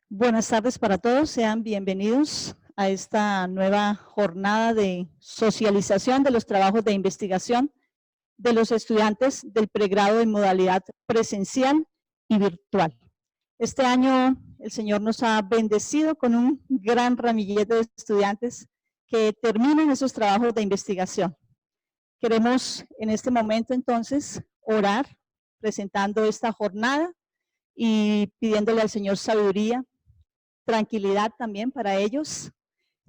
Buenas tardes para todos, sean bienvenidos a esta nueva jornada de socialización de los trabajos de investigación de los estudiantes del pregrado en modalidad presencial y virtual. Este año el Señor nos ha bendecido con un gran ramillete de estudiantes que terminan esos trabajos de investigación. Queremos en este momento entonces orar presentando esta jornada y pidiéndole al Señor sabiduría, tranquilidad también para ellos.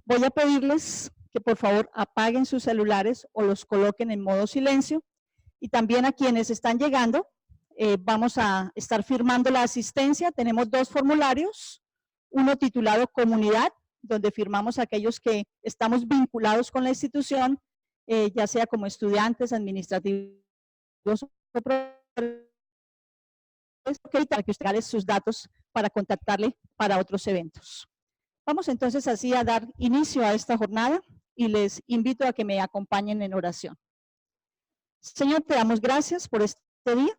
Voy a pedirles que por favor apaguen sus celulares o los coloquen en modo silencio, y también a quienes están llegando, vamos a estar firmando la asistencia. Tenemos dos formularios, uno titulado Comunidad, donde firmamos a aquellos que estamos vinculados con la institución, ya sea como estudiantes, administrativos o para que ustedes sus datos para contactarle para otros eventos. Vamos entonces así a dar inicio a esta jornada y les invito a que me acompañen en oración. Señor, te damos gracias por este día.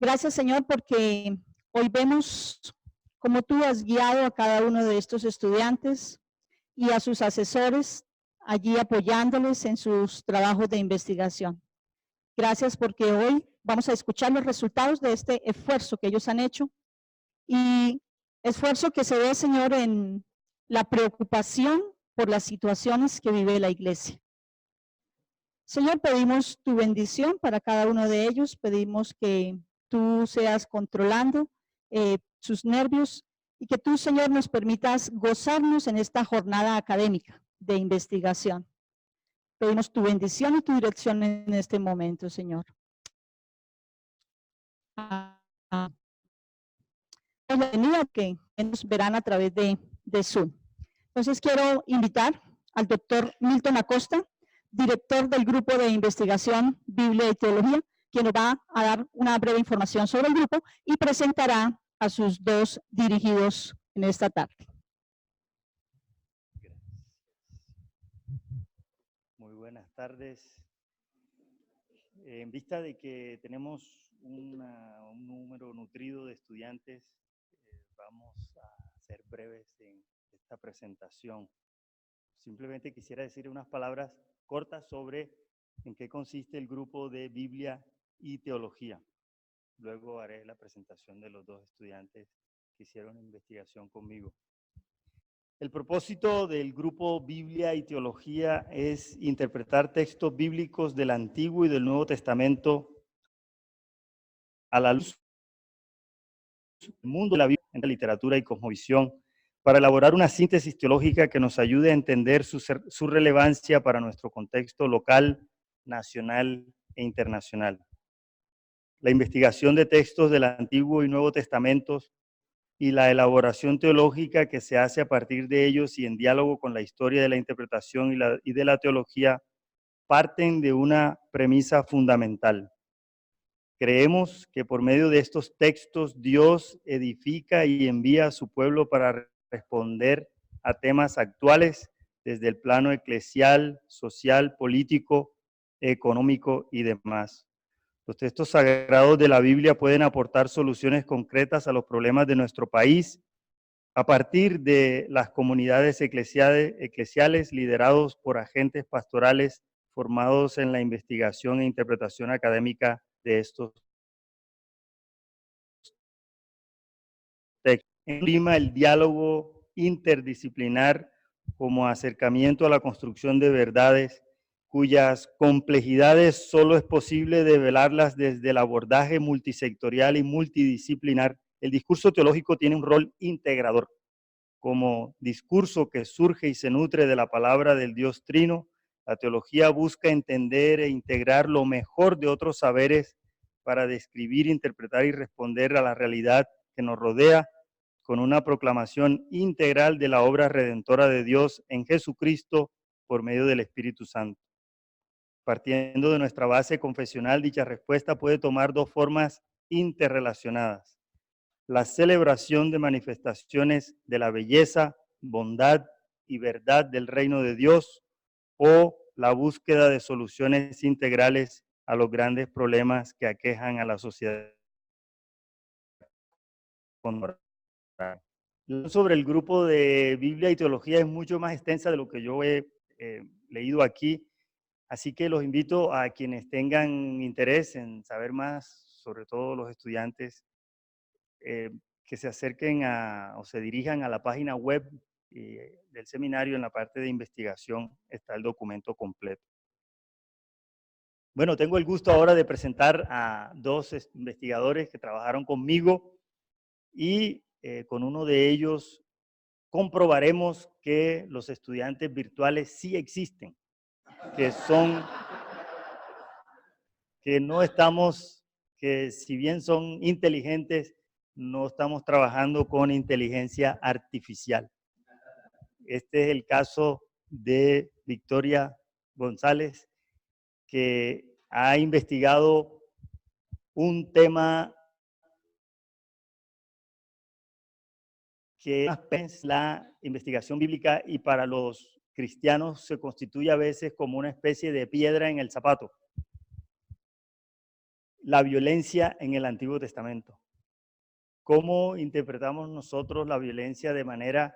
Gracias, Señor, porque hoy vemos cómo tú has guiado a cada uno de estos estudiantes y a sus asesores allí apoyándoles en sus trabajos de investigación. Gracias porque hoy vamos a escuchar los resultados de este esfuerzo que ellos han hecho, y esfuerzo que se ve, Señor, en la preocupación por las situaciones que vive la iglesia. Señor, pedimos tu bendición para cada uno de ellos, pedimos que tú seas controlando sus nervios y que tú, Señor, nos permitas gozarnos en esta jornada académica de investigación. Pedimos tu bendición y tu dirección en este momento, Señor. La venida que nos verán a través de Zoom. Entonces quiero invitar al doctor Milton Acosta, director del Grupo de Investigación Biblia y Teología, quien nos va a dar una breve información sobre el grupo y presentará a sus dos dirigidos en esta tarde. Gracias. Muy buenas tardes. En vista de que tenemos un número nutrido de estudiantes, vamos a ser breves en esta presentación. Simplemente quisiera decir unas palabras cortas sobre en qué consiste el grupo de Biblia y Teología. Luego haré la presentación de los dos estudiantes que hicieron investigación conmigo. El propósito del grupo Biblia y Teología es interpretar textos bíblicos del Antiguo y del Nuevo Testamento a la luz del mundo de la Biblia, en la literatura y cosmovisión, para elaborar una síntesis teológica que nos ayude a entender su relevancia para nuestro contexto local, nacional e internacional. La investigación de textos del Antiguo y Nuevo Testamentos y la elaboración teológica que se hace a partir de ellos y en diálogo con la historia de la interpretación y de la teología parten de una premisa fundamental. Creemos que por medio de estos textos Dios edifica y envía a su pueblo para responder a temas actuales desde el plano eclesial, social, político, económico y demás. Los textos sagrados de la Biblia pueden aportar soluciones concretas a los problemas de nuestro país a partir de las comunidades eclesiales liderados por agentes pastorales formados en la investigación e interpretación académica de estos textos. Prima el diálogo interdisciplinar como acercamiento a la construcción de verdades cuyas complejidades solo es posible develarlas desde el abordaje multisectorial y multidisciplinar. El discurso teológico tiene un rol integrador. Como discurso que surge y se nutre de la palabra del Dios Trino, la teología busca entender e integrar lo mejor de otros saberes para describir, interpretar y responder a la realidad que nos rodea con una proclamación integral de la obra redentora de Dios en Jesucristo por medio del Espíritu Santo. Partiendo de nuestra base confesional, dicha respuesta puede tomar dos formas interrelacionadas: la celebración de manifestaciones de la belleza, bondad y verdad del reino de Dios, o la búsqueda de soluciones integrales a los grandes problemas que aquejan a la sociedad contemporánea. sobre el grupo de Biblia y Teología es mucho más extensa de lo que yo he leído aquí. Así que los invito a quienes tengan interés en saber más, sobre todo los estudiantes, que se acerquen o se dirijan a la página web del seminario. En la parte de investigación está el documento completo. Bueno, tengo el gusto ahora de presentar a dos investigadores que trabajaron conmigo y con uno de ellos comprobaremos que los estudiantes virtuales sí existen, que si bien son inteligentes, no estamos trabajando con inteligencia artificial. Este es el caso de Victoria González, que ha investigado un tema que es la investigación bíblica y para los cristianos se constituye a veces como una especie de piedra en el zapato. La violencia en el Antiguo Testamento. ¿Cómo interpretamos nosotros la violencia de manera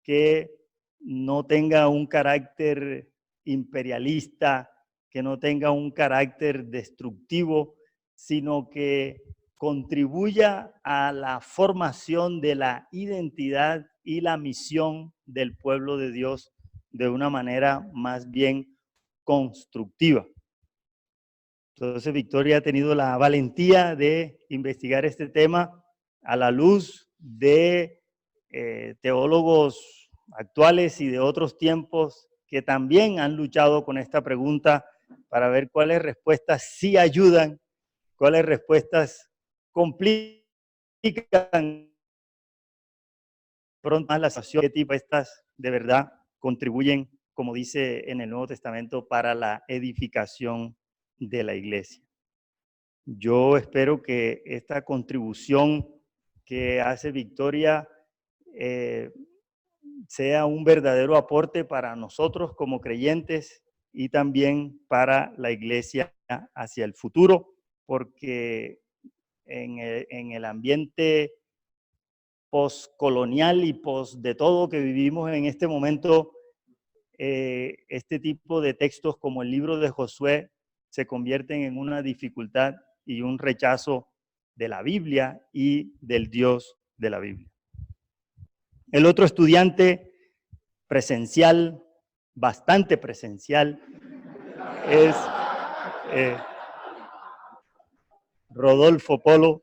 que no tenga un carácter imperialista, que no tenga un carácter destructivo, sino que contribuya a la formación de la identidad y la misión del pueblo de Dios de una manera más bien constructiva? Entonces, Victoria ha tenido la valentía de investigar este tema a la luz de teólogos actuales y de otros tiempos que también han luchado con esta pregunta para ver cuáles respuestas sí ayudan, cuáles respuestas complican pronto más la situación, qué tipo estas de verdad contribuyen, como dice en el Nuevo Testamento, para la edificación de la iglesia. Yo espero que esta contribución que hace Victoria sea un verdadero aporte para nosotros como creyentes y también para la iglesia hacia el futuro, porque en el ambiente postcolonial y post de todo que vivimos en este momento, este tipo de textos como el libro de Josué se convierten en una dificultad y un rechazo de la Biblia y del Dios de la Biblia. El otro estudiante presencial, bastante presencial, es Rodolfo Polo.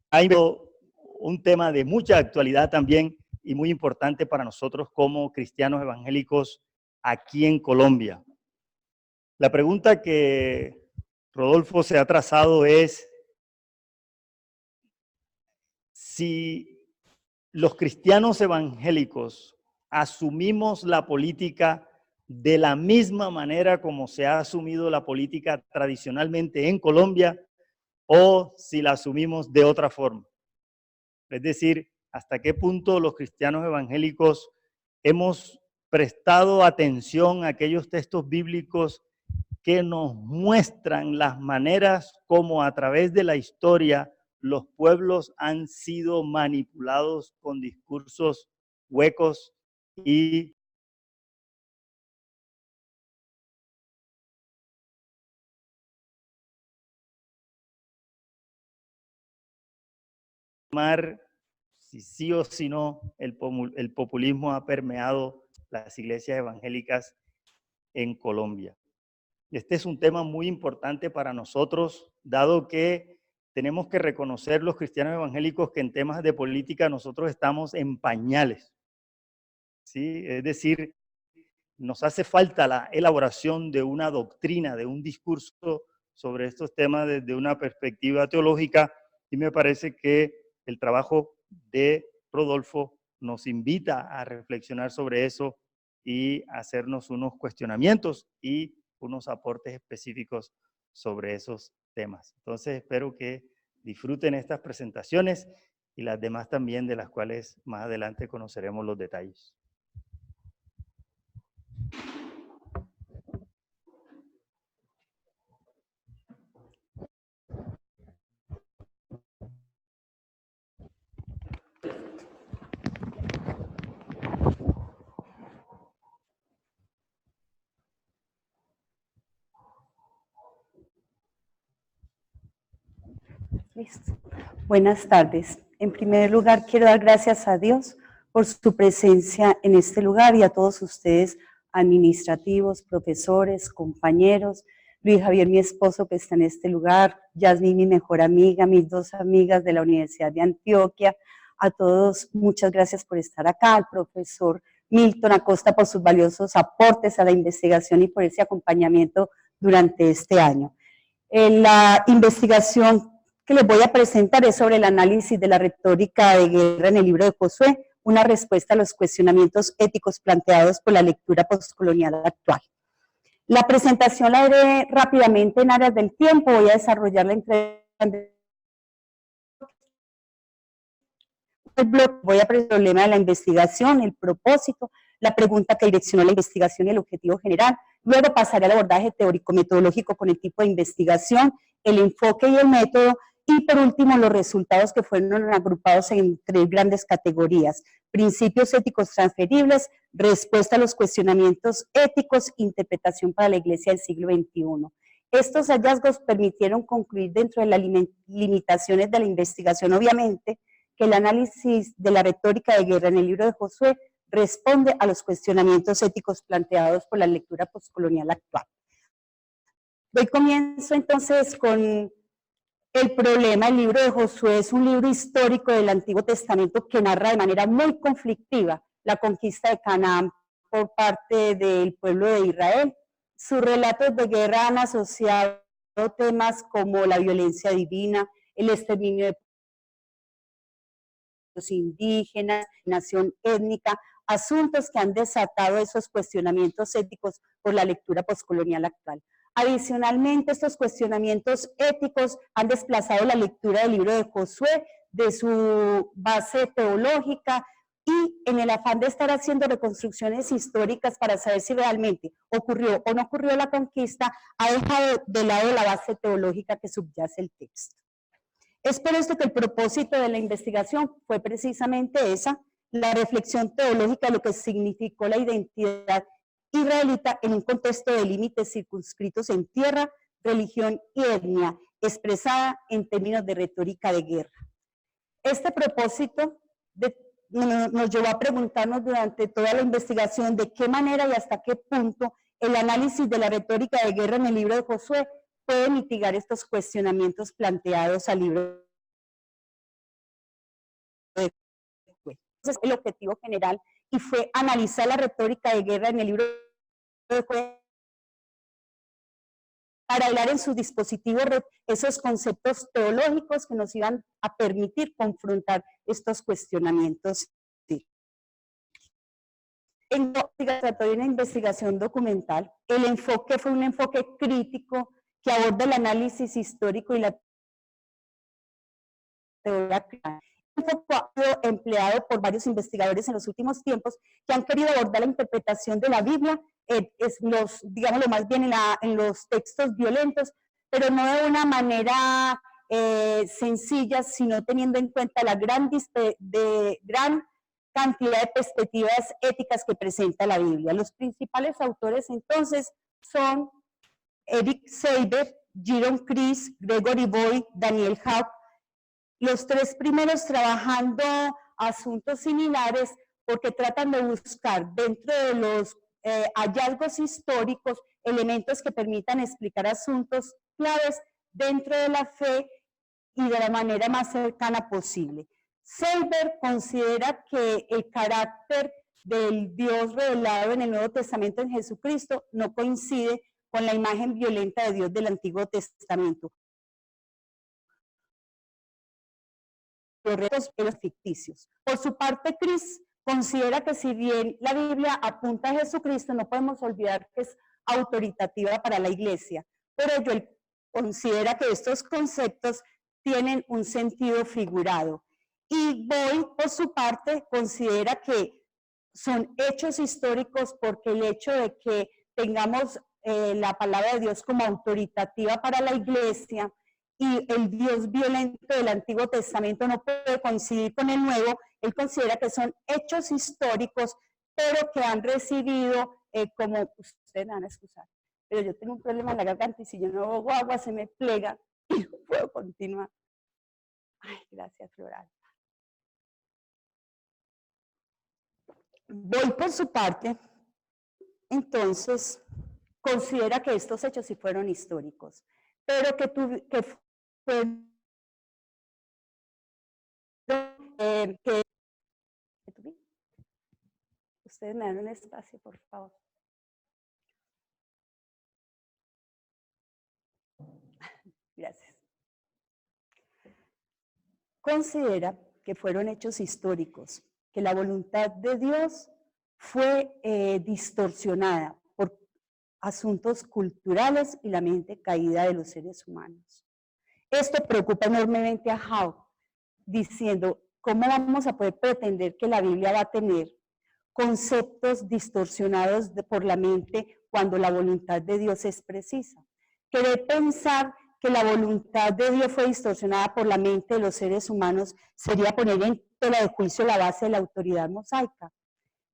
Hay un tema de mucha actualidad también y muy importante para nosotros como cristianos evangélicos aquí en Colombia. La pregunta que Rodolfo se ha trazado es si los cristianos evangélicos asumimos la política de la misma manera como se ha asumido la política tradicionalmente en Colombia o si la asumimos de otra forma. Es decir, hasta qué punto los cristianos evangélicos hemos prestado atención a aquellos textos bíblicos que nos muestran las maneras como a través de la historia los pueblos han sido manipulados con discursos huecos y si sí o si no el populismo ha permeado las iglesias evangélicas en Colombia. Este es un tema muy importante para nosotros, dado que tenemos que reconocer los cristianos evangélicos que en temas de política nosotros estamos en pañales. ¿Sí? Es decir, nos hace falta la elaboración de una doctrina, de un discurso sobre estos temas desde una perspectiva teológica, y me parece que el trabajo de Rodolfo nos invita a reflexionar sobre eso y hacernos unos cuestionamientos y unos aportes específicos sobre esos temas. Entonces espero que disfruten estas presentaciones y las demás también, de las cuales más adelante conoceremos los detalles. Listo. Buenas tardes. En primer lugar, quiero dar gracias a Dios por su presencia en este lugar y a todos ustedes, administrativos, profesores, compañeros, Luis Javier, mi esposo, que está en este lugar, Yasmín, mi mejor amiga, mis dos amigas de la Universidad de Antioquia. A todos, muchas gracias por estar acá, al profesor Milton Acosta por sus valiosos aportes a la investigación y por ese acompañamiento durante este año. La investigación que les voy a presentar es sobre el análisis de la retórica de guerra en el libro de Josué, una respuesta a los cuestionamientos éticos planteados por la lectura postcolonial actual. La presentación la haré rápidamente en áreas del tiempo, voy a desarrollarla entre el bloque, voy a presentar el problema de la investigación, el propósito, la pregunta que direccionó la investigación y el objetivo general. Luego pasaré al abordaje teórico-metodológico con el tipo de investigación, el enfoque y el método, y por último los resultados que fueron agrupados en 3 grandes categorías: principios éticos transferibles, respuesta a los cuestionamientos éticos, interpretación para la Iglesia del siglo XXI. Estos hallazgos permitieron concluir dentro de las limitaciones de la investigación, obviamente, que el análisis de la retórica de guerra en el libro de Josué responde a los cuestionamientos éticos planteados por la lectura postcolonial actual. Doy comienzo entonces con el problema. El libro de Josué es un libro histórico del Antiguo Testamento que narra de manera muy conflictiva la conquista de Canaán por parte del pueblo de Israel. Sus relatos de guerra han asociado temas como la violencia divina, el exterminio de los indígenas, nación étnica, asuntos que han desatado esos cuestionamientos éticos por la lectura postcolonial actual. Adicionalmente, estos cuestionamientos éticos han desplazado la lectura del libro de Josué de su base teológica y en el afán de estar haciendo reconstrucciones históricas para saber si realmente ocurrió o no ocurrió la conquista, ha dejado de lado la base teológica que subyace el texto. Es por esto que el propósito de la investigación fue precisamente esa, la reflexión teológica de lo que significó la identidad israelita en un contexto de límites circunscritos en tierra, religión y etnia, expresada en términos de retórica de guerra. Este propósito nos llevó a preguntarnos durante toda la investigación de qué manera y hasta qué punto el análisis de la retórica de guerra en el libro de Josué puede mitigar estos cuestionamientos planteados al libro de Josué. Ese es el objetivo general y fue analizar la retórica de guerra en el libro de Josué para hablar en su dispositivo esos conceptos teológicos que nos iban a permitir confrontar estos cuestionamientos. En trató de una investigación documental, el enfoque fue un enfoque crítico que aborda el análisis histórico y la teoría. Un enfoque ha sido empleado por varios investigadores en los últimos tiempos que han querido abordar la interpretación de la Biblia, digámoslo más bien en los textos violentos, pero no de una manera sencilla, sino teniendo en cuenta la gran cantidad de perspectivas éticas que presenta la Biblia. Los principales autores entonces son Eric Seiber, Giron Chris, Gregory Boyd, Daniel Hauck, los 3 primeros trabajando asuntos similares porque tratan de buscar dentro de los hallazgos históricos elementos que permitan explicar asuntos claves dentro de la fe y de la manera más cercana posible. Seiber considera que el carácter del Dios revelado en el Nuevo Testamento en Jesucristo no coincide con la imagen violenta de Dios del Antiguo Testamento. Los retos eran ficticios. Por su parte, Chris considera que si bien la Biblia apunta a Jesucristo, no podemos olvidar que es autoritativa para la Iglesia. Por ello, él considera que estos conceptos tienen un sentido figurado. Y Boyd, por su parte, considera que son hechos históricos porque el hecho de que tengamos la palabra de Dios como autoritativa para la Iglesia y el Dios violento del Antiguo Testamento no puede coincidir con el Nuevo, él considera que son hechos históricos, pero que han recibido como, ustedes me van a excusar, pero yo tengo un problema en la garganta y si yo no hago agua se me plega y no puedo continuar. Ay, gracias, Floral. Voy por su parte, entonces, considera que estos hechos sí fueron históricos, pero ustedes me dan un espacio, por favor. Gracias. Considera que fueron hechos históricos, que la voluntad de Dios fue distorsionada por asuntos culturales y la mente caída de los seres humanos. Esto preocupa enormemente a Howe, diciendo, ¿cómo vamos a poder pretender que la Biblia va a tener conceptos distorsionados por la mente cuando la voluntad de Dios es precisa? Querer pensar que la voluntad de Dios fue distorsionada por la mente de los seres humanos sería poner en tela de juicio la base de la autoridad mosaica.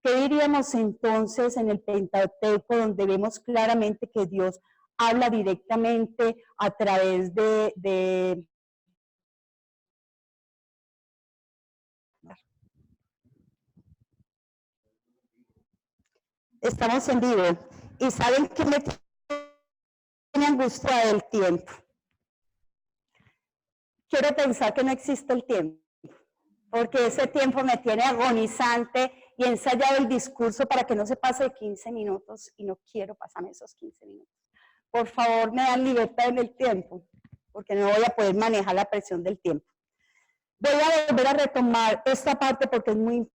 ¿Qué diríamos entonces en el Pentateuco, donde vemos claramente que Dios habla directamente a través de Estamos en vivo. ¿Y saben qué me tiene angustia del tiempo? Quiero pensar que no existe el tiempo, porque ese tiempo me tiene agonizante y he ensayado el discurso para que no se pase de 15 minutos y no quiero pasarme esos 15 minutos. Por favor, me dan libertad en el tiempo, porque no voy a poder manejar la presión del tiempo. Voy a volver a retomar esta parte porque es muy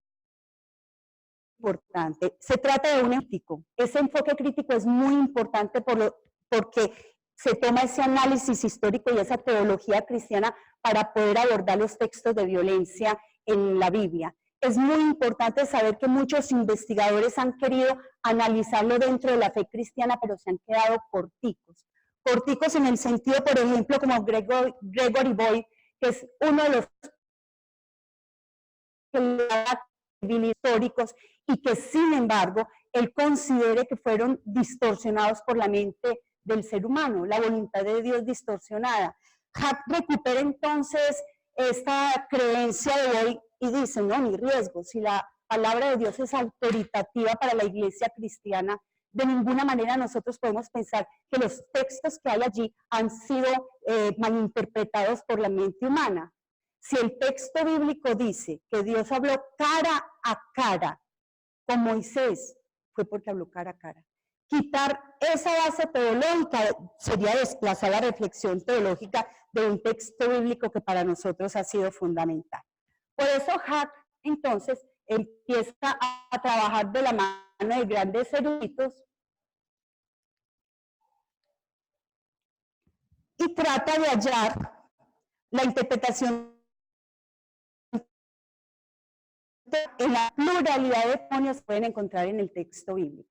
importante. Se trata de un ético. Ese enfoque crítico es muy importante porque se toma ese análisis histórico y esa teología cristiana para poder abordar los textos de violencia en la Biblia. Es muy importante saber que muchos investigadores han querido analizarlo dentro de la fe cristiana, pero se han quedado corticos. Corticos en el sentido, por ejemplo, como Gregory Boyd, que es uno de los históricos y que, sin embargo, él considere que fueron distorsionados por la mente del ser humano, la voluntad de Dios distorsionada. Hack recupera entonces esta creencia de hoy y dice, no, ni riesgo, si la palabra de Dios es autoritativa para la iglesia cristiana, de ninguna manera nosotros podemos pensar que los textos que hay allí han sido malinterpretados por la mente humana. Si el texto bíblico dice que Dios habló cara a cara con Moisés, fue porque habló cara a cara. Quitar esa base teológica sería desplazar la reflexión teológica de un texto bíblico que para nosotros ha sido fundamental. Por eso Hack, entonces, empieza a trabajar de la mano de grandes eruditos y trata de hallar la interpretación en la pluralidad de demonios pueden encontrar en el texto bíblico.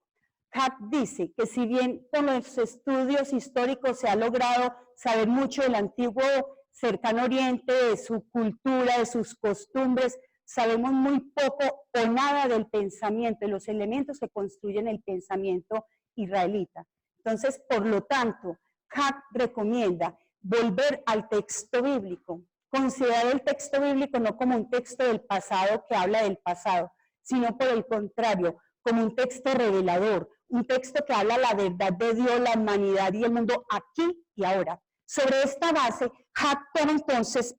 Hack dice que si bien con los estudios históricos se ha logrado saber mucho del antiguo cercano oriente, de su cultura, de sus costumbres, sabemos muy poco o nada del pensamiento, de los elementos que construyen el pensamiento israelita. Entonces, por lo tanto, Hack recomienda volver al texto bíblico, considerar el texto bíblico no como un texto del pasado que habla del pasado, sino por el contrario, como un texto revelador, un texto que habla la verdad de Dios, la humanidad y el mundo aquí y ahora. Sobre esta base, Hack toma entonces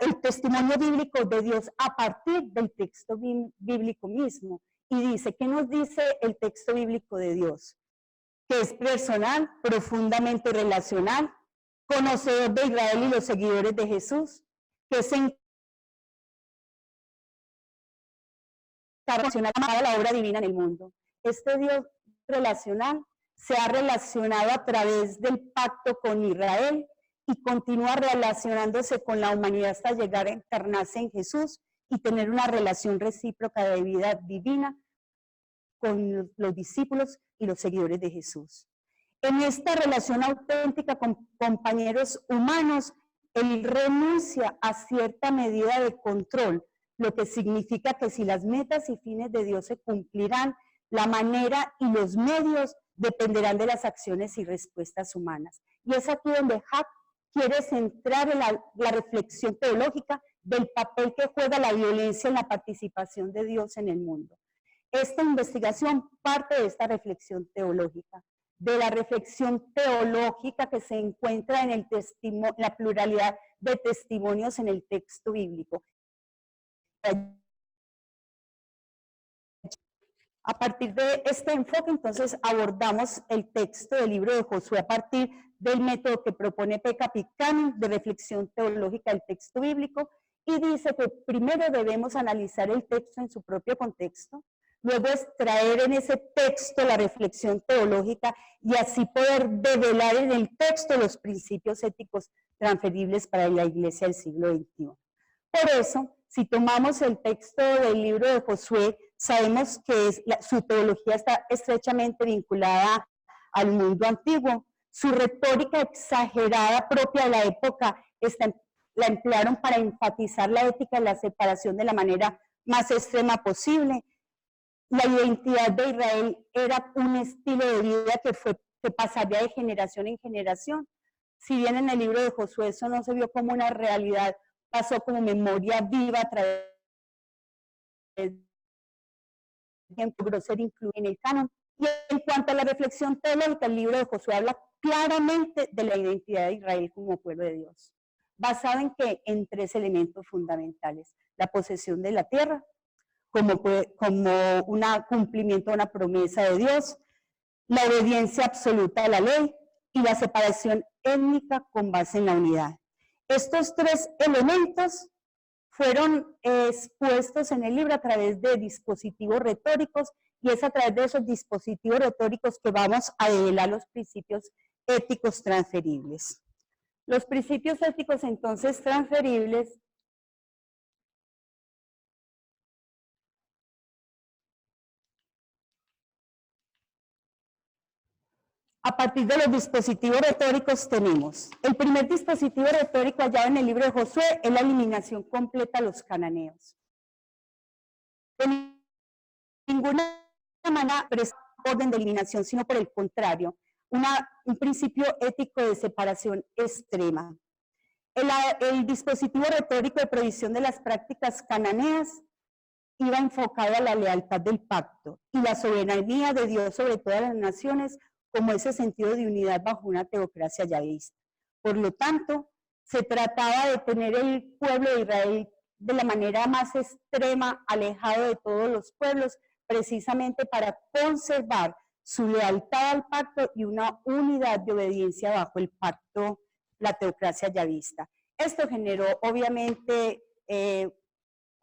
el testimonio bíblico de Dios a partir del texto bíblico mismo y dice, ¿qué nos dice el texto bíblico de Dios? Que es personal, profundamente relacional, conocedor de Israel y los seguidores de Jesús, que se relacionado a la obra divina en el mundo. Este Dios relacional se ha relacionado a través del pacto con Israel y continúa relacionándose con la humanidad hasta llegar a encarnarse en Jesús y tener una relación recíproca de vida divina con los discípulos y los seguidores de Jesús. En esta relación auténtica con compañeros humanos, él renuncia a cierta medida de control, lo que significa que si las metas y fines de Dios se cumplirán, la manera y los medios dependerán de las acciones y respuestas humanas. Y es aquí donde Hack quiere centrar en la reflexión teológica del papel que juega la violencia en la participación de Dios en el mundo. Esta investigación parte de esta reflexión teológica, de la reflexión teológica que se encuentra en la pluralidad de testimonios en el texto bíblico. A partir de este enfoque, entonces, abordamos el texto del libro de Josué a partir del método que propone Pekka Pitkänen de reflexión teológica del texto bíblico, y dice que primero debemos analizar el texto en su propio contexto, luego extraer en ese texto la reflexión teológica y así poder develar en el texto los principios éticos transferibles para la iglesia del siglo XXI. Por eso, si tomamos el texto del libro de Josué, sabemos que su teología está estrechamente vinculada al mundo antiguo. Su retórica exagerada propia de la época la emplearon para enfatizar la ética y la separación de la manera más extrema posible. La identidad de Israel era un estilo de vida que pasaría de generación en generación. Si bien en el libro de Josué eso no se vio como una realidad, pasó como memoria viva a través del tiempo, logró ser incluido en el canon. Y en cuanto a la reflexión teológica, el libro de Josué habla claramente de la identidad de Israel como pueblo de Dios, basado en qué, en tres elementos fundamentales: la posesión de la tierra, como un cumplimiento de una promesa de Dios, la obediencia absoluta a la ley y la separación étnica con base en la unidad. Estos tres elementos fueron expuestos en el libro a través de dispositivos retóricos, y es a través de esos dispositivos retóricos que vamos a develar los principios éticos transferibles. Los principios éticos entonces transferibles a partir de los dispositivos retóricos tenemos, el primer dispositivo retórico hallado en el libro de Josué es la eliminación completa de los cananeos. De ninguna manera orden de eliminación, sino por el contrario, un principio ético de separación extrema. El dispositivo retórico de prohibición de las prácticas cananeas iba enfocado a la lealtad del pacto y la soberanía de Dios sobre todas las naciones, como ese sentido de unidad bajo una teocracia yahvista. Por lo tanto, se trataba de tener el pueblo de Israel de la manera más extrema, alejado de todos los pueblos, precisamente para conservar su lealtad al pacto y una unidad de obediencia bajo el pacto, la teocracia yahvista. Esto generó, obviamente,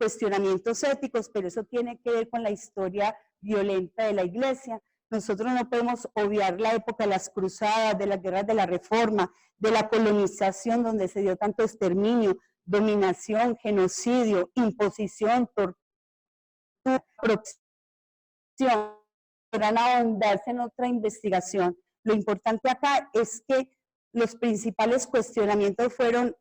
cuestionamientos éticos, pero eso tiene que ver con la historia violenta de la iglesia. Nosotros no podemos obviar la época de las cruzadas, de las guerras de la reforma, de la colonización, donde se dio tanto exterminio, dominación, genocidio, imposición, tortura, corrupción. Podrán ahondarse en otra investigación. Lo importante acá es que los principales cuestionamientos fueron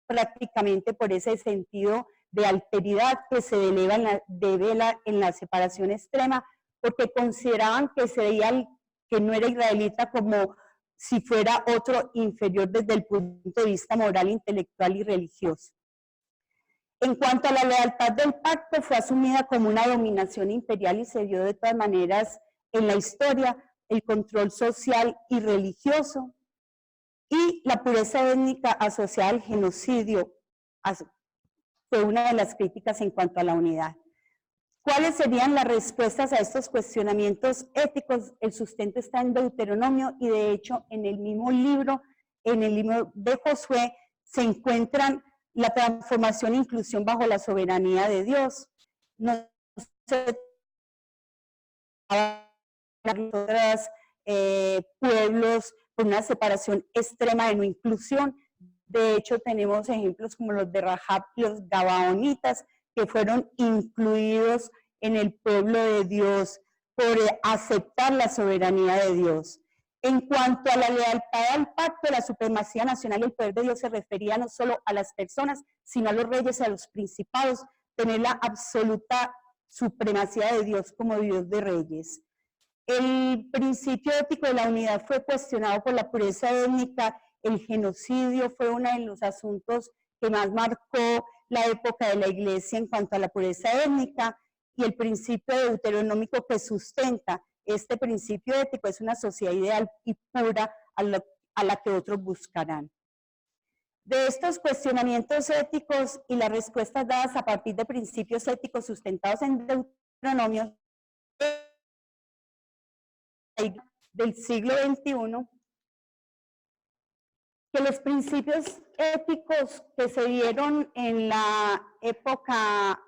prácticamente por ese sentido de alteridad que se devela en la separación extrema, porque consideraban que se veía que no era israelita como si fuera otro inferior desde el punto de vista moral, intelectual y religioso. En cuanto a la lealtad del pacto, fue asumida como una dominación imperial y se vio de todas maneras en la historia el control social y religioso, y la pureza étnica asociada al genocidio fue una de las críticas en cuanto a la unidad. ¿Cuáles serían las respuestas a estos cuestionamientos éticos? El sustento está en Deuteronomio, y de hecho en el mismo libro, en el libro de Josué, se encuentran la transformación e inclusión bajo la soberanía de Dios. No se otros pueblos con una separación extrema de no inclusión. De hecho, tenemos ejemplos como los de Rahab y los gabaonitas, que fueron incluidos en el pueblo de Dios por aceptar la soberanía de Dios. En cuanto a la lealtad al pacto, la supremacía nacional y el poder de Dios se refería no solo a las personas, sino a los reyes y a los principados, tener la absoluta supremacía de Dios como Dios de reyes. El principio ético de la unidad fue cuestionado por la pureza étnica El genocidio fue uno de los asuntos que más marcó la época de la Iglesia en cuanto a la pureza étnica, y el principio deuteronómico que sustenta este principio ético es una sociedad ideal y pura a la que otros buscarán. De estos cuestionamientos éticos y las respuestas dadas a partir de principios éticos sustentados en Deuteronomio del siglo XXI, que los principios éticos que se dieron en la época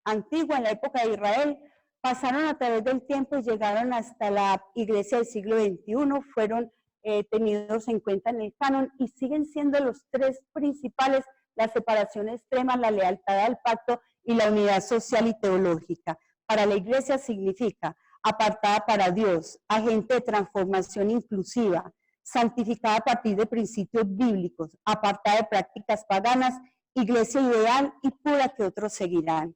antigua, en la época de Israel, pasaron a través del tiempo y llegaron hasta la iglesia del siglo XXI, fueron tenidos en cuenta en el canon y siguen siendo los tres principales: la separación extrema, la lealtad al pacto y la unidad social y teológica. Para la iglesia significa apartada para Dios, agente de transformación inclusiva, santificada a partir de principios bíblicos, apartada de prácticas paganas, iglesia ideal y pura que otros seguirán.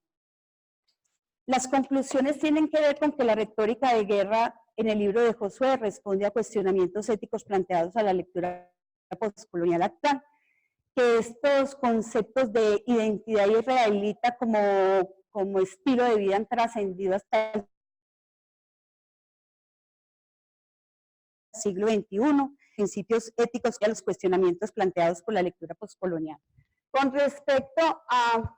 Las conclusiones tienen que ver con que la retórica de guerra en el libro de Josué responde a cuestionamientos éticos planteados a la lectura postcolonial actual, que estos conceptos de identidad israelita como estilo de vida han trascendido hasta el siglo XXI, principios éticos y a los cuestionamientos planteados por la lectura postcolonial. Con respecto a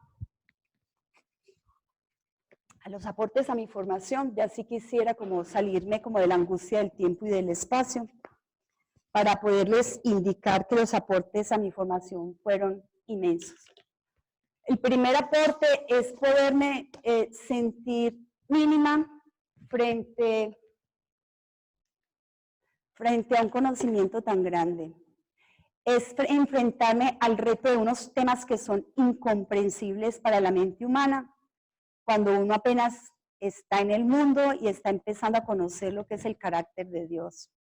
los aportes a mi formación, ya sí quisiera como salirme como de la angustia del tiempo y del espacio para poderles indicar que los aportes a mi formación fueron inmensos. El primer aporte es poderme sentir mínima frente a un conocimiento tan grande. Es enfrentarme al reto de unos temas que son incomprensibles para la mente humana, cuando uno apenas está en el mundo y está empezando a conocer lo que es el carácter de Dios.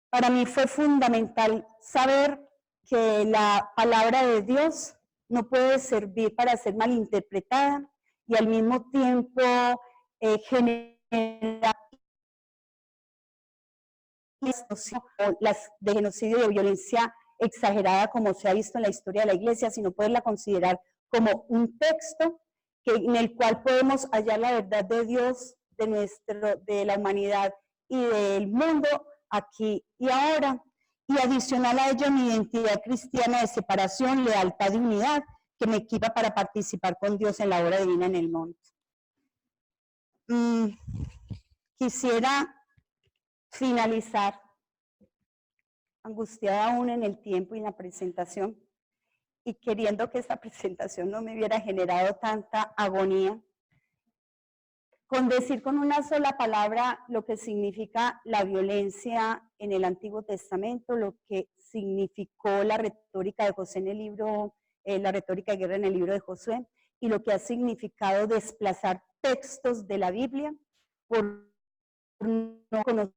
Para mí fue fundamental saber que la palabra de Dios no puede servir para ser malinterpretada y al mismo tiempo generar las de genocidio y de violencia exagerada como se ha visto en la historia de la iglesia, sino poderla considerar como un texto en el cual podemos hallar la verdad de Dios, de la humanidad y del mundo aquí y ahora, y adicional a ello mi identidad cristiana de separación, lealtad y unidad que me equipa para participar con Dios en la obra divina en el monte. Quisiera finalizar, angustiada aún en el tiempo y en la presentación, y queriendo que esta presentación no me hubiera generado tanta agonía, con decir con una sola palabra lo que significa la violencia en el Antiguo Testamento, lo que significó la retórica de José en el libro, la retórica de guerra en el libro de Josué, y lo que ha significado desplazar textos de la Biblia por no conocer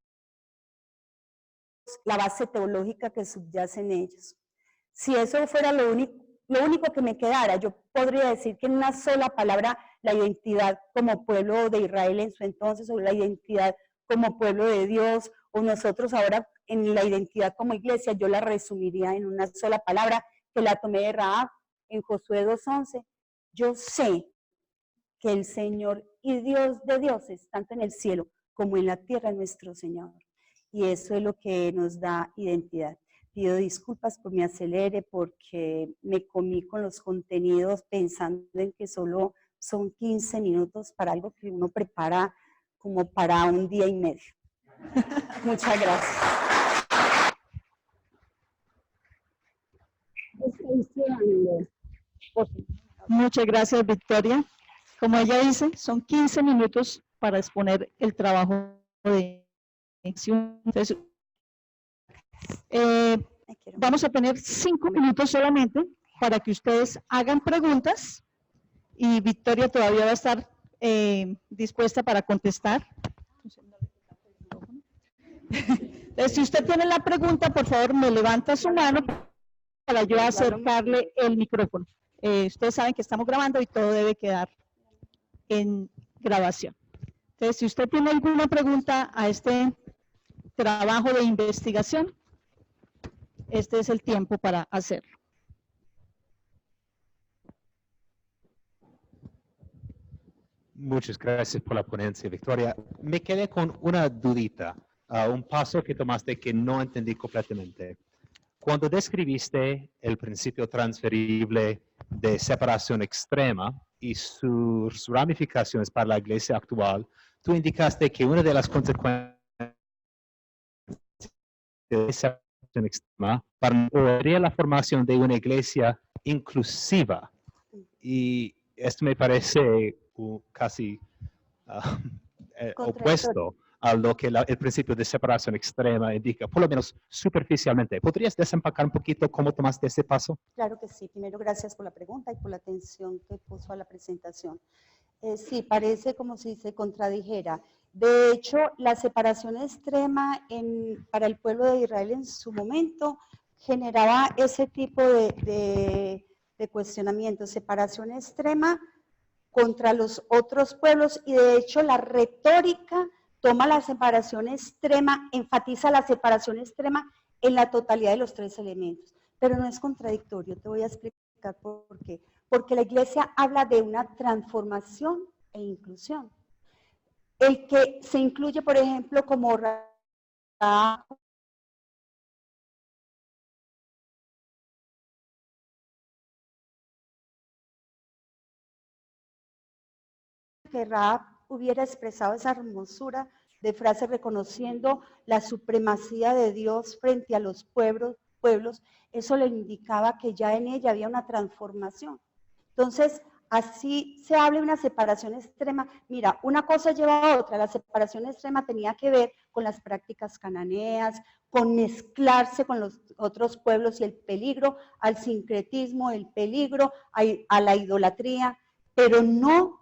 la base teológica que subyace en ellos. Si eso fuera lo único que me quedara, yo podría decir que en una sola palabra la identidad como pueblo de Israel en su entonces, o la identidad como pueblo de Dios, o nosotros ahora en la identidad como iglesia, yo la resumiría en una sola palabra, que la tomé de Rahab en Josué 2:11. Yo sé que el Señor y Dios de dioses, tanto en el cielo como en la tierra, es nuestro Señor. Y eso es lo que nos da identidad. Pido disculpas por mi acelere, porque me comí con los contenidos pensando en que solo son 15 minutos para algo que uno prepara como para un día y medio. Muchas gracias. Muchas gracias, Victoria. Como ella dice, son 15 minutos para exponer el trabajo de edición. Entonces, vamos a tener 5 minutos solamente para que ustedes hagan preguntas y Victoria todavía va a estar dispuesta para contestar. Entonces, si usted tiene la pregunta, por favor, me levanta su mano para yo acercarle el micrófono. Ustedes saben que estamos grabando y todo debe quedar en grabación. Entonces, si usted tiene alguna pregunta a este trabajo de investigación, este es el tiempo para hacerlo. Muchas gracias por la ponencia, Victoria. Me quedé con una dudita, un paso que tomaste que no entendí completamente. Cuando describiste el principio transferible de separación extrema y sus ramificaciones para la iglesia actual, tú indicaste que una de las consecuencias de separación extrema sería la formación de una iglesia inclusiva. Y esto me parece casi opuesto a lo que el principio de separación extrema indica, por lo menos superficialmente. ¿Podrías desempacar un poquito cómo tomaste ese paso? Claro que sí. Primero, gracias por la pregunta y por la atención que puso a la presentación. Sí, parece como si se contradijera. De hecho, la separación extrema para el pueblo de Israel en su momento generaba ese tipo de cuestionamiento, separación extrema contra los otros pueblos, y de hecho la retórica toma la separación extrema, enfatiza la separación extrema en la totalidad de los tres elementos. Pero no es contradictorio, te voy a explicar por qué. Porque la iglesia habla de una transformación e inclusión. El que se incluye, por ejemplo, como que Rahab hubiera expresado esa hermosura de frase reconociendo la supremacía de Dios frente a los pueblos, eso le indicaba que ya en ella había una transformación. Entonces, así se habla de una separación extrema. Mira, una cosa lleva a otra. La separación extrema tenía que ver con las prácticas cananeas, con mezclarse con los otros pueblos y el peligro al sincretismo, el peligro a la idolatría, pero no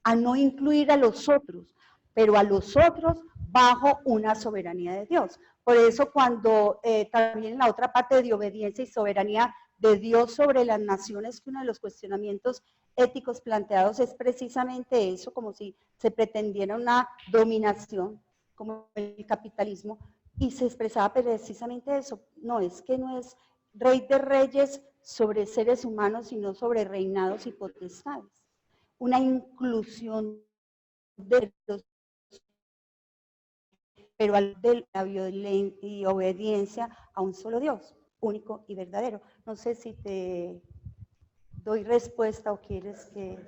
a no incluir a los otros, pero a los otros bajo una soberanía de Dios. Por eso cuando también en la otra parte de obediencia y soberanía de Dios sobre las naciones, que uno de los cuestionamientos éticos planteados es precisamente eso, como si se pretendiera una dominación, como el capitalismo, y se expresaba precisamente eso. No, es que no es rey de reyes sobre seres humanos, sino sobre reinados y potestades. Una inclusión de los, pero de la violencia y obediencia a un solo Dios, único y verdadero. No sé si te doy respuesta o quieres que...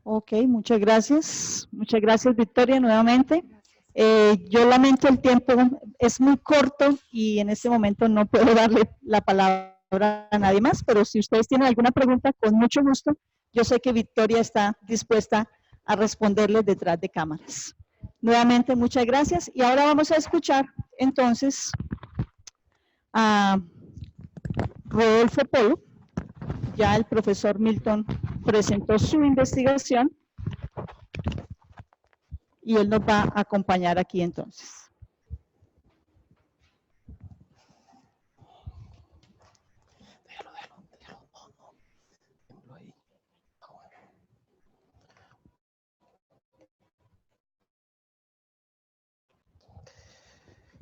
Ok, muchas gracias. Muchas gracias, Victoria, nuevamente. Yo lamento el tiempo, es muy corto y en este momento no puedo darle la palabra a nadie más, pero si ustedes tienen alguna pregunta, con mucho gusto. Yo sé que Victoria está dispuesta a responderles detrás de cámaras. Nuevamente, muchas gracias. Y ahora vamos a escuchar entonces a Rodolfo Polo. Ya el profesor Milton presentó su investigación y él nos va a acompañar aquí entonces.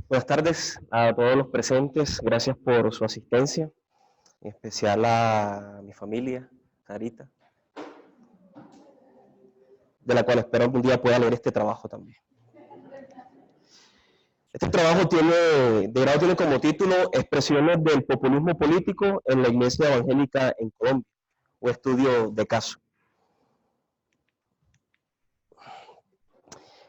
Buenas tardes a todos los presentes, gracias por su asistencia, en especial a mi familia, Carita, de la cual espero algún día pueda leer este trabajo también. Este trabajo de grado tiene como título Expresiones del populismo político en la Iglesia Evangélica en Colombia, un estudio de caso.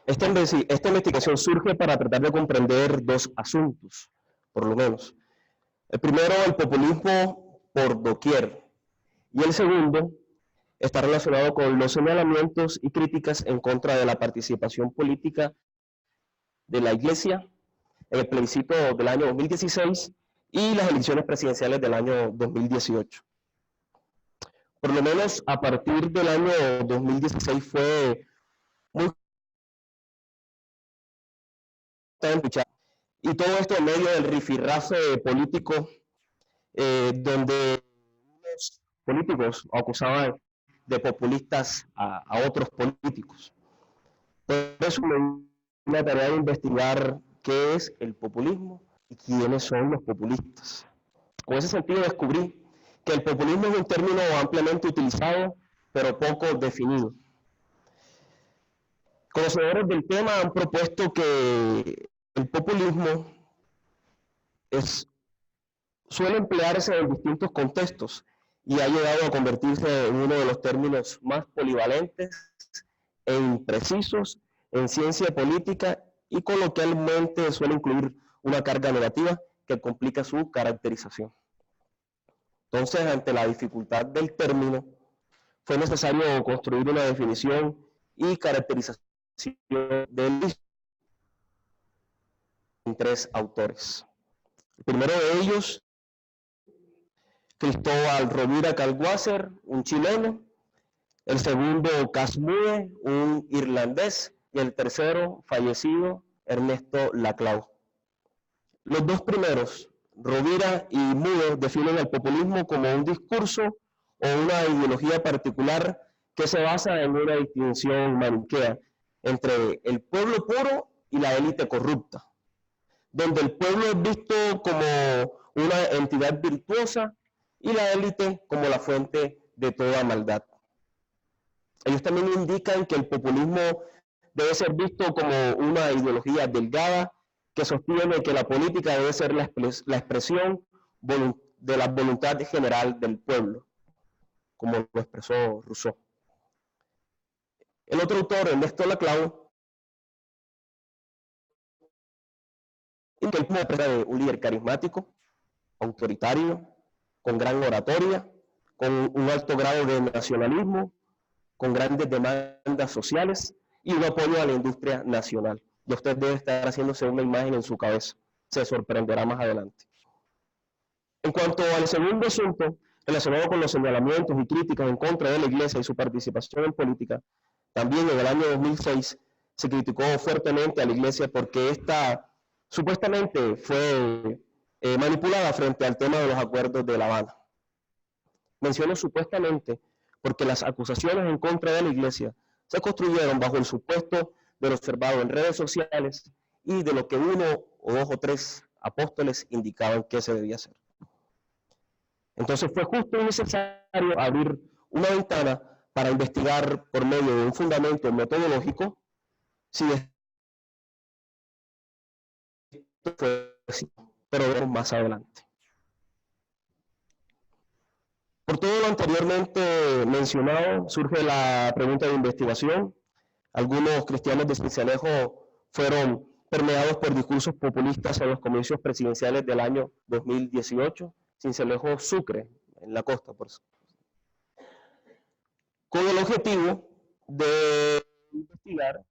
Esta investigación surge para tratar de comprender dos asuntos, por lo menos. El primero, el populismo por doquier, y el segundo está relacionado con los señalamientos y críticas en contra de la participación política de la Iglesia en el plebiscito del año 2016 y las elecciones presidenciales del año 2018. Por lo menos a partir del año 2016 fue muy y todo esto en medio del rifirrafe político donde unos políticos acusaban de populistas a otros políticos. Por eso me dio la tarea de investigar qué es el populismo y quiénes son los populistas. Con ese sentido descubrí que el populismo es un término ampliamente utilizado, pero poco definido. Conocedores del tema han propuesto que el populismo suele emplearse en distintos contextos y ha llegado a convertirse en uno de los términos más polivalentes e imprecisos en ciencia política y coloquialmente suele incluir una carga negativa que complica su caracterización. Entonces, ante la dificultad del término, fue necesario construir una definición y caracterización del mismo en 3 autores. El primero de ellos, Cristóbal Rovira Calguácer, un chileno; el segundo, Casmue, un irlandés; y el tercero, fallecido, Ernesto Laclau. Los 2 primeros, Rovira y Mue, definen el populismo como un discurso o una ideología particular que se basa en una distinción maniquea entre el pueblo puro y la élite corrupta, donde el pueblo es visto como una entidad virtuosa y la élite como la fuente de toda maldad. Ellos también indican que el populismo debe ser visto como una ideología delgada que sostiene que la política debe ser la expresión de la voluntad general del pueblo, como lo expresó Rousseau. El otro autor, Ernesto Laclau, que el pueblo de un líder carismático, autoritario, con gran oratoria, con un alto grado de nacionalismo, con grandes demandas sociales y un apoyo a la industria nacional. Y usted debe estar haciéndose una imagen en su cabeza. Se sorprenderá más adelante. En cuanto al segundo asunto, relacionado con los señalamientos y críticas en contra de la Iglesia y su participación en política, también en el año 2006 se criticó fuertemente a la Iglesia porque esta supuestamente fue manipulada frente al tema de los acuerdos de La Habana. Menciono supuestamente porque las acusaciones en contra de la Iglesia se construyeron bajo el supuesto de lo observado en redes sociales y de lo que 1 o 2 o 3 apóstoles indicaban que se debía hacer. Entonces fue justo y necesario abrir una ventana para investigar por medio de un fundamento metodológico si esto fue así, pero veremos más adelante. Por todo lo anteriormente mencionado, surge la pregunta de investigación. Algunos cristianos de Sincelejo fueron permeados por discursos populistas en los comicios presidenciales del año 2018, Sincelejo Sucre, en la costa, por eso. Con el objetivo de investigar,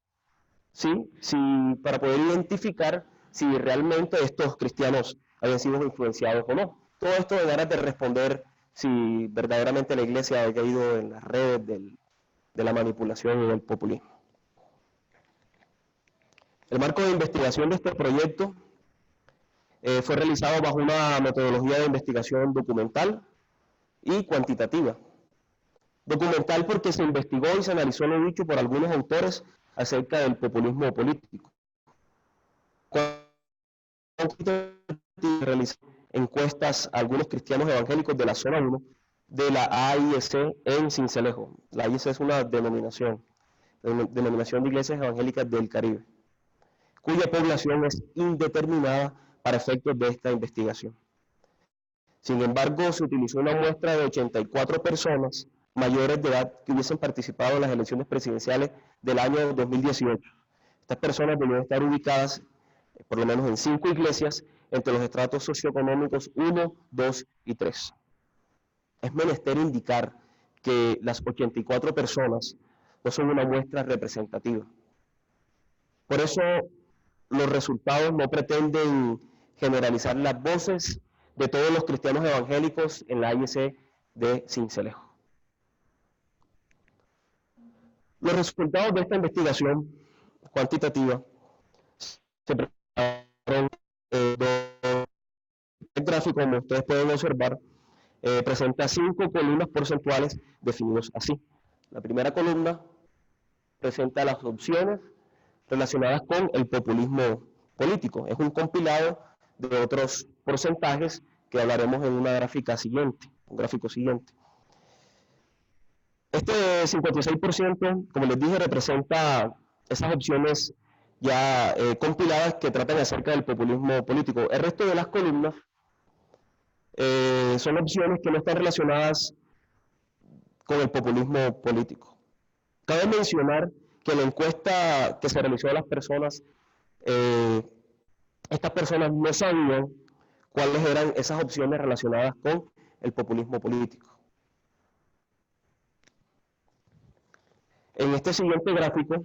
para poder identificar si realmente estos cristianos habían sido influenciados o no. Todo esto de ganas de responder si verdaderamente la Iglesia ha caído en las redes de la manipulación y del populismo. El marco de investigación de este proyecto fue realizado bajo una metodología de investigación documental y cuantitativa. Documental porque se investigó y se analizó lo dicho por algunos autores acerca del populismo político. Realizó encuestas a algunos cristianos evangélicos de la zona 1 de la AIC en Sincelejo. La AIC es una denominación de iglesias evangélicas del Caribe, cuya población es indeterminada para efectos de esta investigación. Sin embargo, se utilizó una muestra de 84 personas mayores de edad que hubiesen participado en las elecciones presidenciales del año 2018. Estas personas debían estar ubicadas por lo menos en 5 iglesias entre los estratos socioeconómicos 1, 2 y 3. Es menester indicar que las 84 personas no son una muestra representativa. Por eso, los resultados no pretenden generalizar las voces de todos los cristianos evangélicos en la AIC de Sincelejo. Los resultados de esta investigación cuantitativa se presentaron el gráfico, como ustedes pueden observar, presenta 5 columnas porcentuales definidos así. La primera columna presenta las opciones relacionadas con el populismo político. Es un compilado de otros porcentajes que hablaremos en una gráfica siguiente, un gráfico siguiente. Este 56%, como les dije, representa esas opciones ya compiladas que tratan acerca del populismo político. El resto de las columnas son opciones que no están relacionadas con el populismo político. Cabe mencionar que la encuesta que se realizó a las personas, estas personas no sabían cuáles eran esas opciones relacionadas con el populismo político. En este siguiente gráfico,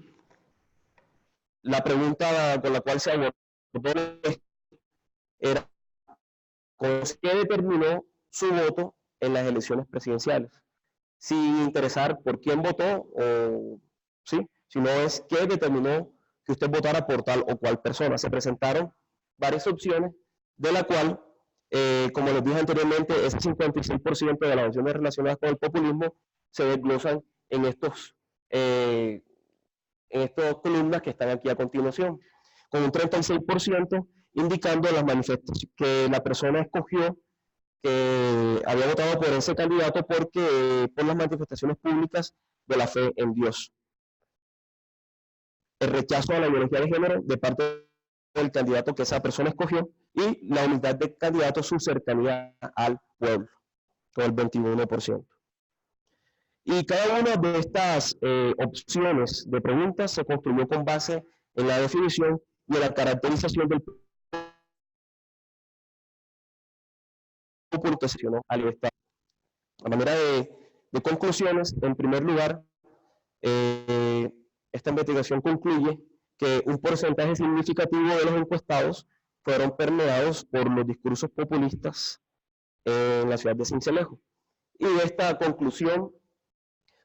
la pregunta con la cual se abordó era ¿con qué determinó su voto en las elecciones presidenciales? Sin interesar por quién votó, o, ¿sí? Sino es qué determinó que usted votara por tal o cual persona. Se presentaron varias opciones, de la cual, como les dije anteriormente, ese 56% de las opciones relacionadas con el populismo se desglosan en estas columnas que están aquí a continuación, con un 36% indicando las manifestaciones que la persona escogió, que había votado por ese candidato por las manifestaciones públicas de la fe en Dios. El rechazo a la ideología de género de parte del candidato que esa persona escogió y la unidad del candidato, su cercanía al pueblo, con el 21%. Y cada una de estas opciones de preguntas se construyó con base en la definición y en la caracterización del populismo que se seleccionó al Estado. A manera de conclusiones, en primer lugar, esta investigación concluye que un porcentaje significativo de los encuestados fueron permeados por los discursos populistas en la ciudad de Sincelejo. Y de esta conclusión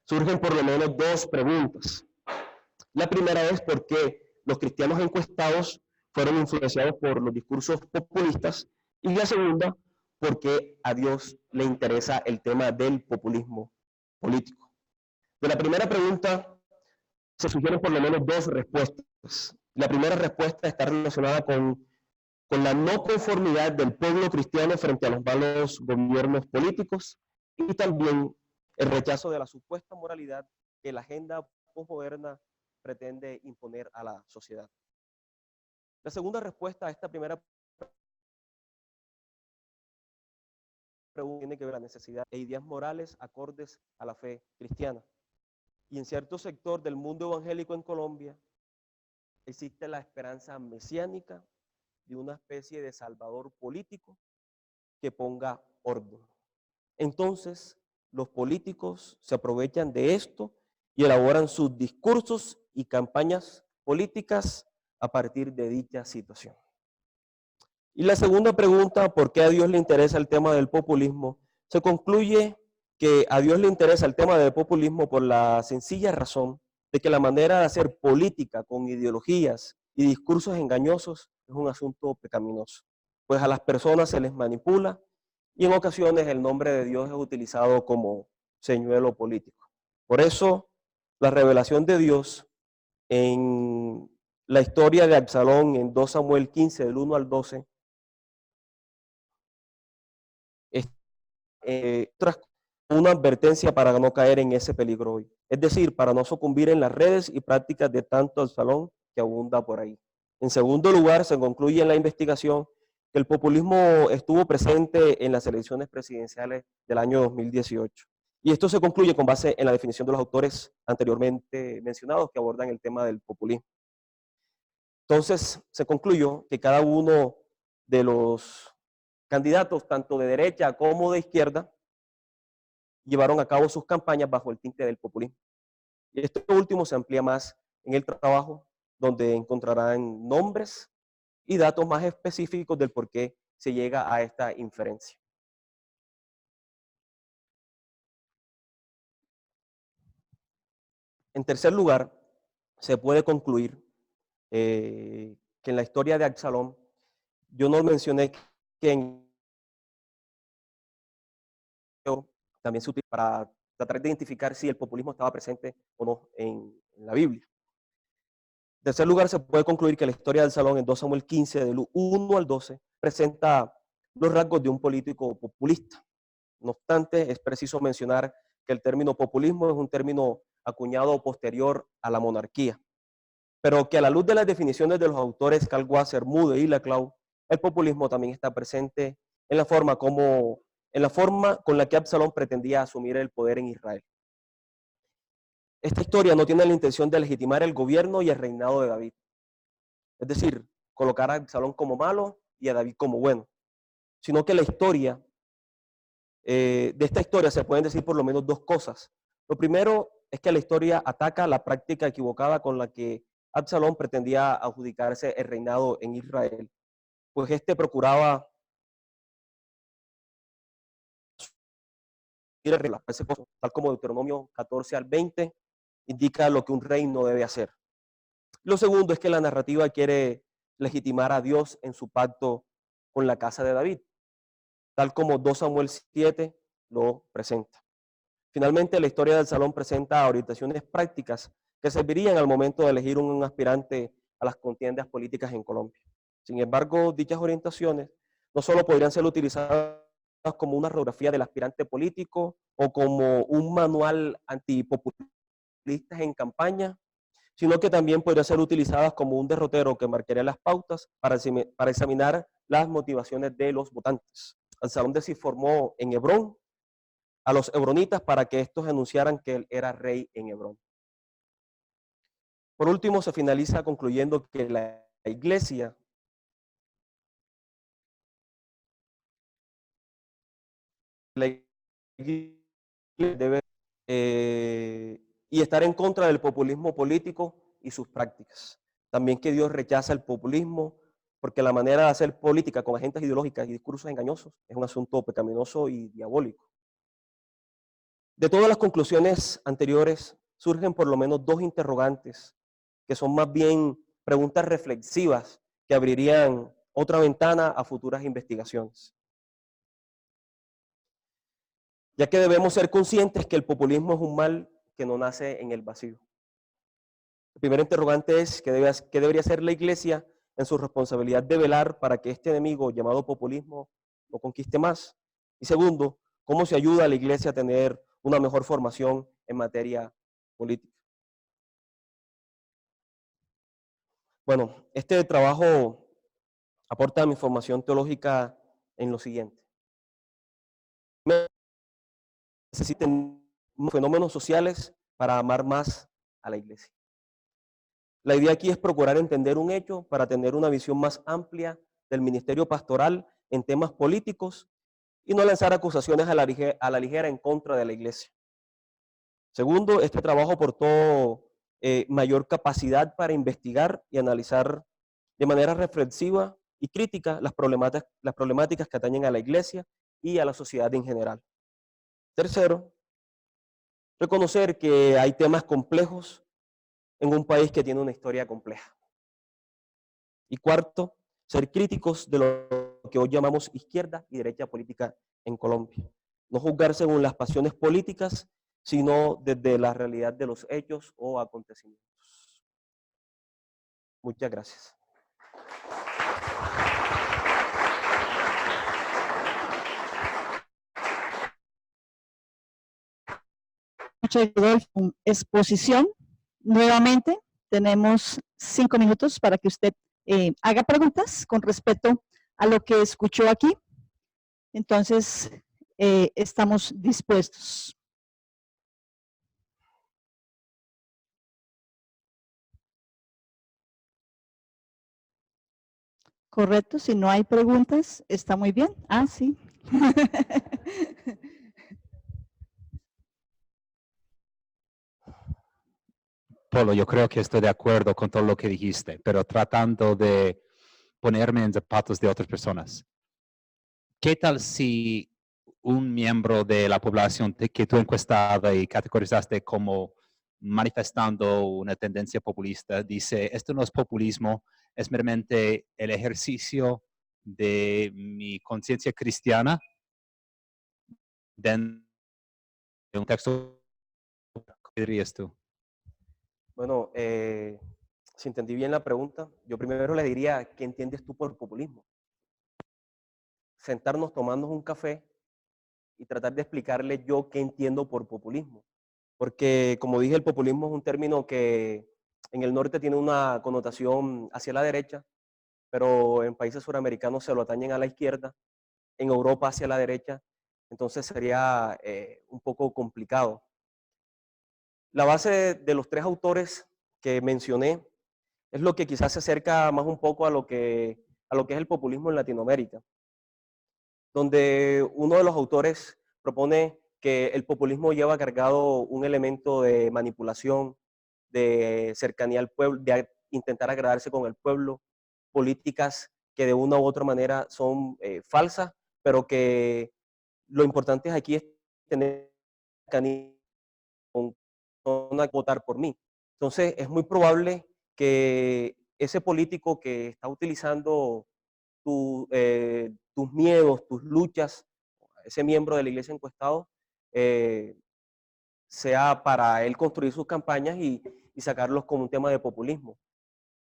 surgen por lo menos dos preguntas. La primera es por qué los cristianos encuestados fueron influenciados por los discursos populistas, y la segunda, por qué a Dios le interesa el tema del populismo político. De la primera pregunta se sugieren por lo menos dos respuestas. La primera respuesta está relacionada con la no conformidad del pueblo cristiano frente a los malos gobiernos políticos y también el rechazo de la supuesta moralidad que la agenda posmoderna pretende imponer a la sociedad. La segunda respuesta a esta primera pregunta tiene que ver con la necesidad de ideas morales acordes a la fe cristiana. Y en cierto sector del mundo evangélico en Colombia existe la esperanza mesiánica de una especie de salvador político que ponga orden. Entonces, los políticos se aprovechan de esto y elaboran sus discursos y campañas políticas a partir de dicha situación. Y la segunda pregunta, ¿por qué a Dios le interesa el tema del populismo? Se concluye que a Dios le interesa el tema del populismo por la sencilla razón de que la manera de hacer política con ideologías y discursos engañosos es un asunto pecaminoso, pues a las personas se les manipula y en ocasiones el nombre de Dios es utilizado como señuelo político. Por eso, la revelación de Dios en la historia de Absalón en 2 Samuel 15, del 1 al 12, es una advertencia para no caer en ese peligro hoy. Es decir, para no sucumbir en las redes y prácticas de tanto Absalón que abunda por ahí. En segundo lugar, se concluye en la investigación que el populismo estuvo presente en las elecciones presidenciales del año 2018. Y esto se concluye con base en la definición de los autores anteriormente mencionados que abordan el tema del populismo. Entonces, se concluyó que cada uno de los candidatos, tanto de derecha como de izquierda, llevaron a cabo sus campañas bajo el tinte del populismo. Y esto último se amplía más en el trabajo, donde encontrarán nombres y datos más específicos del por qué se llega a esta inferencia. En tercer lugar, se puede concluir que en la historia de Absalón, yo no mencioné que también se utiliza para tratar de identificar si el populismo estaba presente o no en la Biblia. En tercer lugar, se puede concluir que la historia de Absalón en 2 Samuel 15, del 1 al 12, presenta los rasgos de un político populista. No obstante, es preciso mencionar que el término populismo es un término acuñado posterior a la monarquía, pero que a la luz de las definiciones de los autores Karl Wasser, Moody y Laclau, el populismo también está presente en la forma con la que Absalón pretendía asumir el poder en Israel. Esta historia no tiene la intención de legitimar el gobierno y el reinado de David, es decir, colocar a Absalón como malo y a David como bueno, sino que la historia, de esta historia se pueden decir por lo menos dos cosas. Lo primero es que la historia ataca la práctica equivocada con la que Absalón pretendía adjudicarse el reinado en Israel, pues este procuraba tal como Deuteronomio 14 al 20 indica lo que un rey no debe hacer. Lo segundo es que la narrativa quiere legitimar a Dios en su pacto con la casa de David, tal como 2 Samuel 7 lo presenta. Finalmente, la historia del Salón presenta orientaciones prácticas que servirían al momento de elegir un aspirante a las contiendas políticas en Colombia. Sin embargo, dichas orientaciones no solo podrían ser utilizadas como una radiografía del aspirante político o como un manual antipopulista en campaña, sino que también podrían ser utilizadas como un derrotero que marcaría las pautas para examinar las motivaciones de los votantes. Absalón se formó en Hebrón a los hebronitas para que estos anunciaran que él era rey en Hebrón. Por último, se finaliza concluyendo que la iglesia debe y estar en contra del populismo político y sus prácticas. También que Dios rechaza el populismo porque la manera de hacer política con agendas ideológicas y discursos engañosos es un asunto pecaminoso y diabólico. De todas las conclusiones anteriores surgen por lo menos dos interrogantes que son más bien preguntas reflexivas que abrirían otra ventana a futuras investigaciones. Ya que debemos ser conscientes que el populismo es un mal que no nace en el vacío. El primer interrogante es ¿qué debería hacer la iglesia en su responsabilidad de velar para que este enemigo llamado populismo no conquiste más? Y segundo, ¿cómo se ayuda a la iglesia a tener una mejor formación en materia política? Bueno, este trabajo aporta mi formación teológica en lo siguiente. Necesiten fenómenos sociales para amar más a la iglesia. La idea aquí es procurar entender un hecho para tener una visión más amplia del ministerio pastoral en temas políticos y no lanzar acusaciones a la ligera en contra de la iglesia. Segundo, este trabajo aportó mayor capacidad para investigar y analizar de manera reflexiva y crítica las problemáticas que atañen a la iglesia y a la sociedad en general. Tercero, reconocer que hay temas complejos en un país que tiene una historia compleja. Y cuarto, ser críticos de lo que hoy llamamos izquierda y derecha política en Colombia. No juzgar según las pasiones políticas, sino desde la realidad de los hechos o acontecimientos. Muchas gracias. Muchas gracias, Rodolfo. Exposición. Nuevamente, tenemos 5 minutos para que usted haga preguntas con respecto a lo que escuchó aquí. Entonces, estamos dispuestos. Correcto, si no hay preguntas, está muy bien. Ah, sí. Polo, yo creo que estoy de acuerdo con todo lo que dijiste, pero tratando de ponerme en zapatos de otras personas. ¿Qué tal si un miembro de la población que tú encuestaste y categorizaste como manifestando una tendencia populista dice, esto no es populismo, es meramente el ejercicio de mi conciencia cristiana dentro de un texto? ¿Qué dirías tú? Bueno, si entendí bien la pregunta, yo primero le diría, ¿qué entiendes tú por populismo? sentarnos, tomarnos un café y tratar de explicarle yo qué entiendo por populismo. Porque, como dije, el populismo es un término que en el norte tiene una connotación hacia la derecha, pero en países suramericanos se lo atañen a la izquierda, en Europa hacia la derecha, entonces sería un poco complicado. La base de los tres autores que mencioné es lo que quizás se acerca más un poco a lo que es el populismo en Latinoamérica, donde uno de los autores propone que el populismo lleva cargado un elemento de manipulación, de cercanía al pueblo, de intentar agradarse con el pueblo, políticas que de una u otra manera son falsas, pero que lo importante aquí es tener con votar por mí. Entonces es muy probable que ese político que está utilizando tus miedos, tus luchas, ese miembro de la iglesia encuestado, sea para él construir sus campañas y sacarlos como un tema de populismo.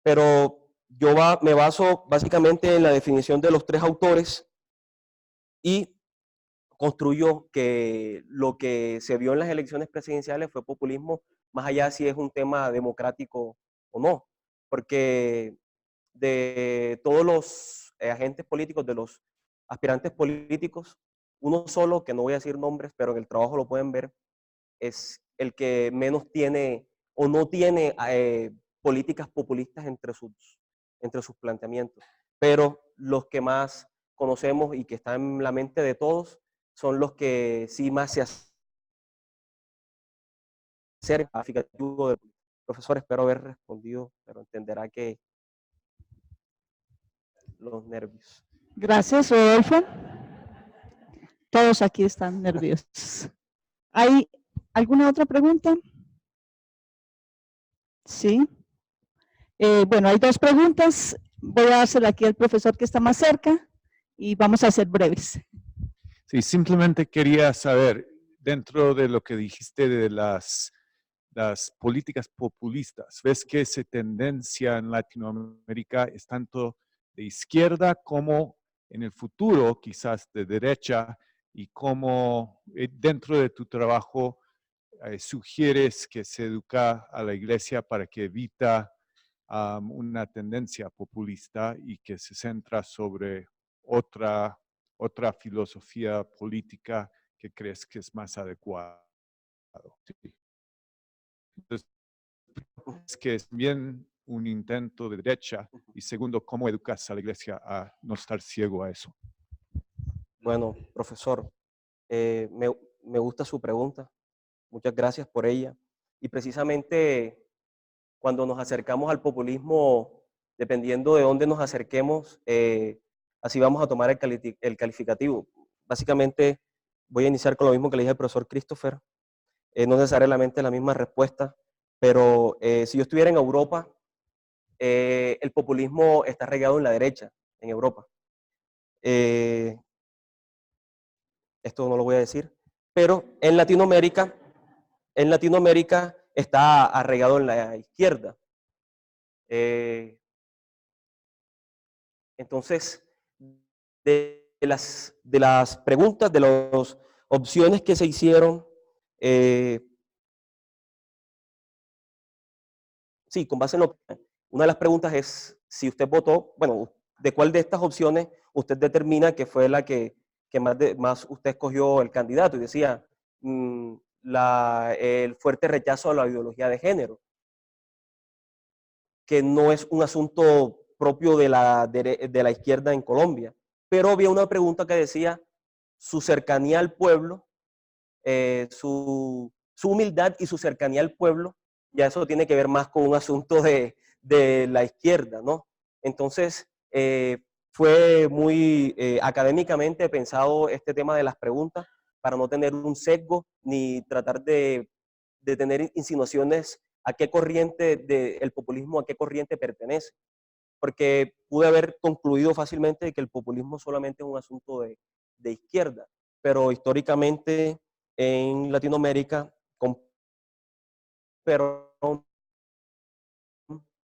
Pero yo me baso básicamente en la definición de los tres autores y construyo que lo que se vio en las elecciones presidenciales fue populismo, más allá si es un tema democrático o no, porque de todos los agentes políticos, de los aspirantes políticos, uno solo, que no voy a decir nombres, pero en el trabajo lo pueden ver, es el que menos tiene o no tiene políticas populistas entre sus planteamientos. Pero los que más conocemos y que están en la mente de todos son los que sí más se acercan al significativo del profesor. Espero haber respondido, pero entenderá que los nervios. Gracias, Rodolfo. Todos aquí están nerviosos. ¿Hay alguna otra pregunta? Sí. Bueno, hay dos preguntas. Voy a hacerla aquí al profesor que está más cerca y vamos a ser breves. Sí, simplemente quería saber, dentro de lo que dijiste de las políticas populistas, ¿ves que esa tendencia en Latinoamérica es tanto de izquierda como en el futuro quizás de derecha, y cómo dentro de tu trabajo sugieres que se educa a la iglesia para que evita una tendencia populista y que se centra sobre otra filosofía política que crees que es más adecuada? Sí. Entonces, es que es bien un intento de derecha, y segundo, ¿cómo educas a la iglesia a no estar ciego a eso? Bueno, profesor, me gusta su pregunta. Muchas gracias por ella. Y precisamente cuando nos acercamos al populismo, dependiendo de dónde nos acerquemos, así vamos a tomar el calificativo. Básicamente, voy a iniciar con lo mismo que le dije al profesor Christopher. No necesariamente la misma respuesta, pero si yo estuviera en Europa, el populismo está arraigado en la derecha, en Europa. Esto no lo voy a decir, pero en Latinoamérica está arraigado en la izquierda. Entonces, de las preguntas, de las opciones que se hicieron, sí, con base en una de las preguntas es si usted votó, bueno, de cuál de estas opciones usted determina que fue la que más usted escogió el candidato, y decía el fuerte rechazo a la ideología de género, que no es un asunto propio de la izquierda en Colombia, pero había una pregunta que decía su cercanía al pueblo, su humildad y su cercanía al pueblo. Ya eso tiene que ver más con un asunto de la izquierda, ¿no? Entonces, fue muy académicamente pensado este tema de las preguntas para no tener un sesgo ni tratar de tener insinuaciones a qué corriente del populismo, a qué corriente pertenece. Porque pude haber concluido fácilmente que el populismo solamente es un asunto de izquierda, pero históricamente en Latinoamérica, pero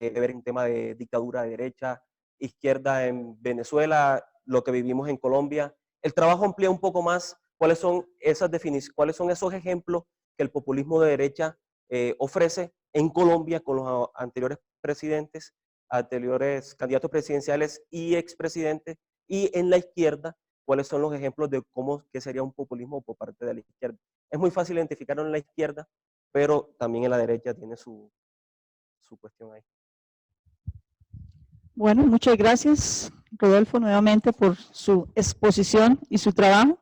ver un tema de dictadura de derecha, izquierda en Venezuela, lo que vivimos en Colombia, El trabajo amplía un poco más cuáles son esas definiciones, cuáles son esos ejemplos que el populismo de derecha ofrece en Colombia con los anteriores presidentes, anteriores candidatos presidenciales y expresidentes, y en la izquierda, cuáles son los ejemplos de cómo que sería un populismo por parte de la izquierda. Es muy fácil identificarlo en la izquierda, pero también en la derecha tiene su cuestión ahí. Bueno, muchas gracias, Rodolfo, nuevamente por su exposición y su trabajo.